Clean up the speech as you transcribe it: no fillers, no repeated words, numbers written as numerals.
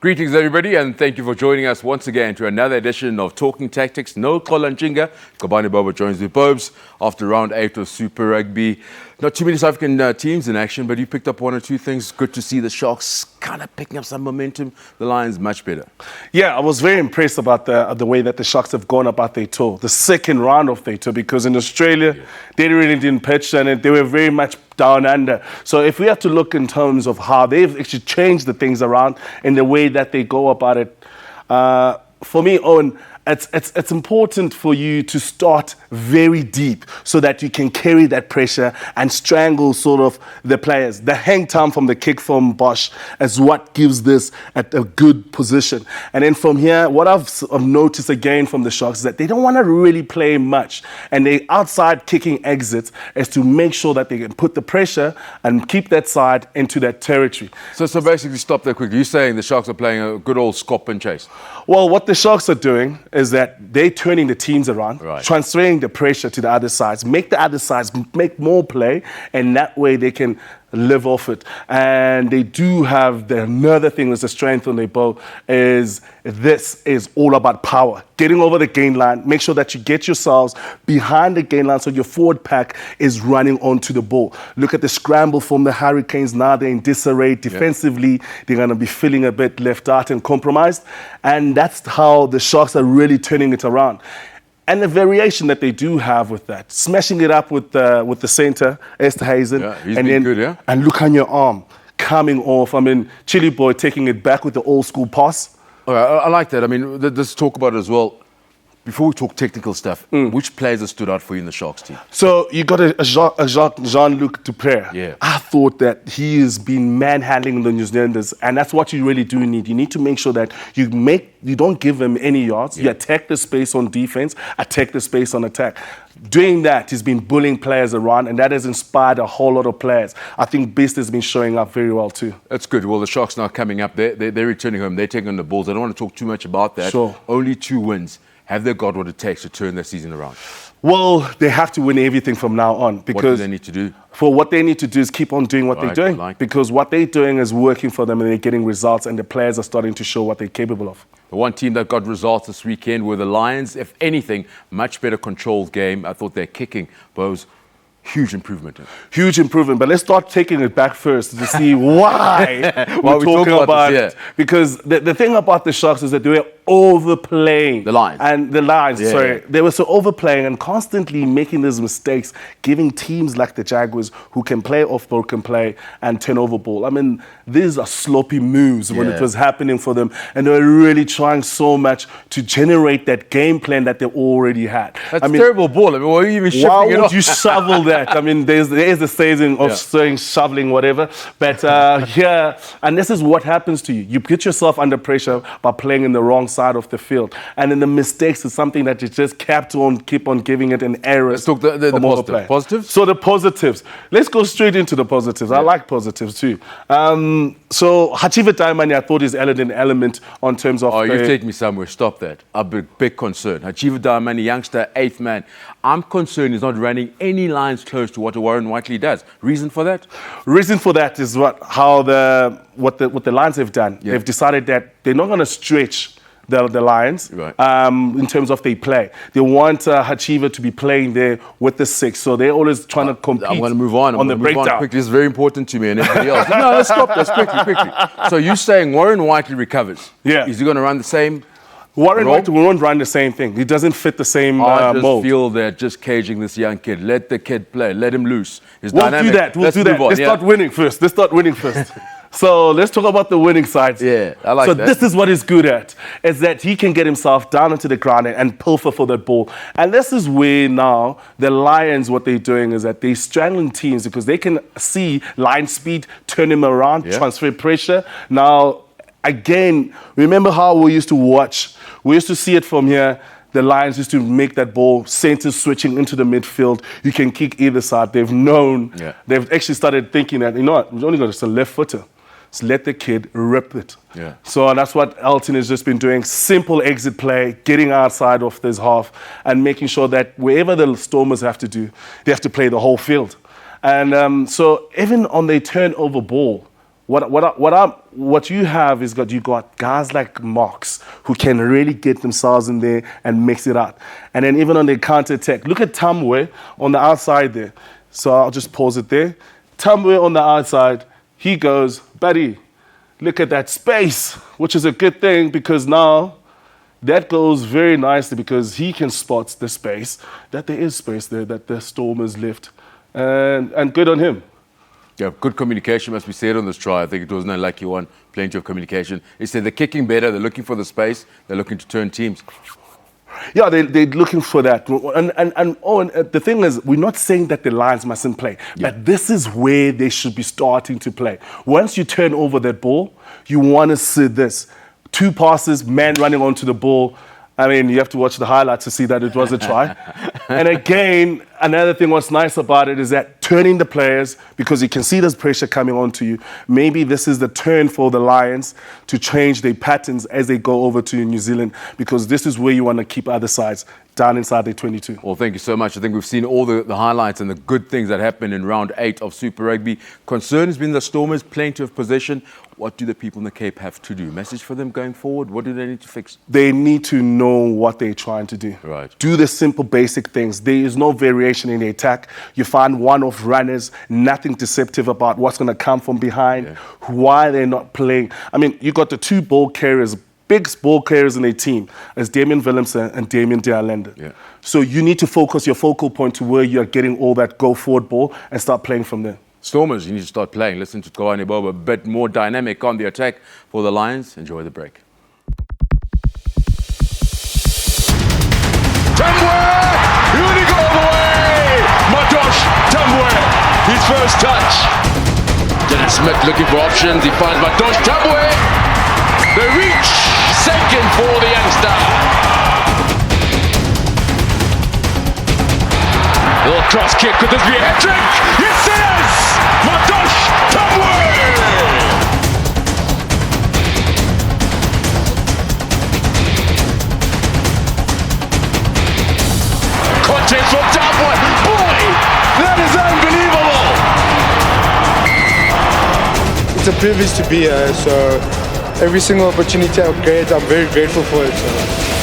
Greetings, everybody, and thank you for joining us once again to another edition of Talking Tactics. No Kolanjinga. Kabani Baba joins the Bobs after round 8 of Super Rugby. Not too many South African teams in action, but you picked up one or two things. Good to see the Sharks kind of picking up some momentum. The Lions much better. Yeah, I was very impressed about the way that the Sharks have gone about their tour, the second round of their tour, because in Australia, they really didn't pitch and they were very much down under. So if we have to look in terms of how they've actually changed the things around in the way that they go about it, for me, Owen, it's important for you to start very deep so that you can carry that pressure and strangle sort of the players. The hang time from the kick from Bosch is what gives this a good position. And then from here, what I've noticed again from the Sharks is that they don't want to really play much. And the outside kicking exits is to make sure that they can put the pressure and keep that side into that territory. So basically, stop there quickly. You're saying the Sharks are playing a good old scop and chase? Well, what the Sharks are doing is that they're turning the teams around, right, transferring the pressure to the other sides, make the other sides make more play, and that way they can live off it. And they do have another thing that's a strength on their bow is this is all about power. Getting over the gain line, make sure that you get yourselves behind the gain line so your forward pack is running onto the ball. Look at the scramble from the Hurricanes now. They're in disarray. Defensively, they're going to be feeling a bit left out and compromised. And that's how the Sharks are really turning it around. And the variation that they do have with that, smashing it up with the centre, Esterhuizen, and then good, and look on your arm coming off. I mean, Chili Boy taking it back with the old school pass. All right, I like that. I mean, let's talk about it as well. Before we talk technical stuff, which players have stood out for you in the Sharks team? So you got a Jean-Luc Dupre. Yeah. I thought that he has been manhandling the New Zealanders, and that's what you really do need. You need to make sure that you don't give him any yards. You attack the space on defense, attack the space on attack. Doing that, he's been bullying players around, and that has inspired a whole lot of players. I think Beast has been showing up very well too. That's good. Well, the Sharks now coming up. They're returning home. They're taking on the Bulls. I don't want to talk too much about that. Sure. Only 2 wins. Have they got what it takes to turn their season around? Well, they have to win everything from now on. Because what do they need to do? For what they need to do is keep on doing what they're doing. Because what they're doing is working for them and they're getting results, and the players are starting to show what they're capable of. The one team that got results this weekend were the Lions. If anything, much better controlled game. I thought their kicking was huge improvement. Huge improvement. But let's start taking it back first to see why we're talking about it. Because the thing about the Sharks is that they were overplaying. The Lions. They were so overplaying and constantly making these mistakes, giving teams like the Jaguars who can play off broken play and turn over ball. I mean, these are sloppy moves when it was happening for them. And they were really trying so much to generate that game plan that they already had. That's a terrible ball. I mean, why are you even shifting why it would off? you shovel that? I mean, there is the saying of saying shoveling, whatever. But and this is what happens to you. You put yourself under pressure by playing in the wrong side of the field. And then the mistakes is something that you just keep on giving it an error. Let's talk the positives. So the positives. Let's go straight into the positives. I like positives too. So Hachiva Taimani, I thought is an element on terms of... Oh, you take me somewhere. Stop that. A big concern. Hachiva Taimani, youngster, 8th man. I'm concerned he's not running any lines close to what Warren Whiteley does. Reason for that? Reason for that is what the Lions have done. Yeah. They've decided that they're not going to stretch the Lions in terms of their play. They want Hachiva to be playing there with the 6, so they're always trying to compete. I'm going to move on. The breakdown. Quickly. This is very important to me and everybody else. No, let's stop this quickly. So you're saying Warren Whiteley recovers? Yeah. Is he going to run the same? Warren Whiteley won't run the same thing. He doesn't fit the same mold. I just feel they're just caging this young kid. Let the kid play. Let him loose. We'll do that. Let's start winning first. So let's talk about the winning side. Yeah, I like that. So this is what he's good at, is that he can get himself down into the ground and pilfer for that ball. And this is where now the Lions, what they're doing is that they're strangling teams because they can see line speed, turn him around, transfer pressure. Now, again, remember how we used to watch? We used to see it from here. The Lions used to make that ball, center switching into the midfield. You can kick either side. They've known, they've actually started thinking that, you know what, we've only got just a left footer. So let the kid rip it. Yeah. So that's what Elton has just been doing. Simple exit play, getting outside of this half and making sure that wherever the Stormers have to do, they have to play the whole field. And so even on their turnover ball, What you have is you got guys like Marks who can really get themselves in there and mix it out. And then even on the counter attack, look at Tamwe on the outside there. So I'll just pause it there. Tamwe on the outside, he goes, buddy, look at that space, which is a good thing because now that goes very nicely because he can spot the space, that there is space there, that the Stormers left. And good on him. Yeah, good communication must be said on this try. I think it was an unlucky one. Plenty of communication. He said they're kicking better. They're looking for the space. They're looking to turn teams. Yeah, they're looking for that. And the thing is, we're not saying that the Lions mustn't play, but this is where they should be starting to play. Once you turn over that ball, you want to see this. 2 passes, man running onto the ball. I mean, you have to watch the highlights to see that it was a try. And again, another thing what's nice about it is that turning the players, because you can see there's pressure coming onto you. Maybe this is the turn for the Lions to change their patterns as they go over to New Zealand, because this is where you want to keep other sides down inside their 22. Well, thank you so much. I think we've seen all the highlights and the good things that happened in round 8 of Super Rugby. Concern has been the Stormers, plenty of possession. What do the people in the Cape have to do? Message for them going forward? What do they need to fix? They need to know what they're trying to do. Right. Do the simple, basic things. There is no variation in the attack. You find one-off runners, nothing deceptive about what's going to come from behind, why they're not playing. I mean, you got the 2 ball carriers, big ball carriers in their team, as Damian Willemse and Damian de Allende. Yeah. So you need to focus your focal point to where you're getting all that go-forward ball and start playing from there. Stormers, you need to start playing. Listen to Kawani Boba, a bit more dynamic on the attack for the Lions. Enjoy the break. Tamwe! Uni go all the way! Madosh Tamwe! His first touch. Dennis Smith looking for options. He finds Madosh Tamwe. The reach! Second for the youngster. Little cross kick. Could this be a hat-trick? Yes, it is! Madosh Tamwe! Contest from Tamwe! Boy! That is unbelievable! It's a privilege to be here, so every single opportunity I get, I'm very grateful for it. So.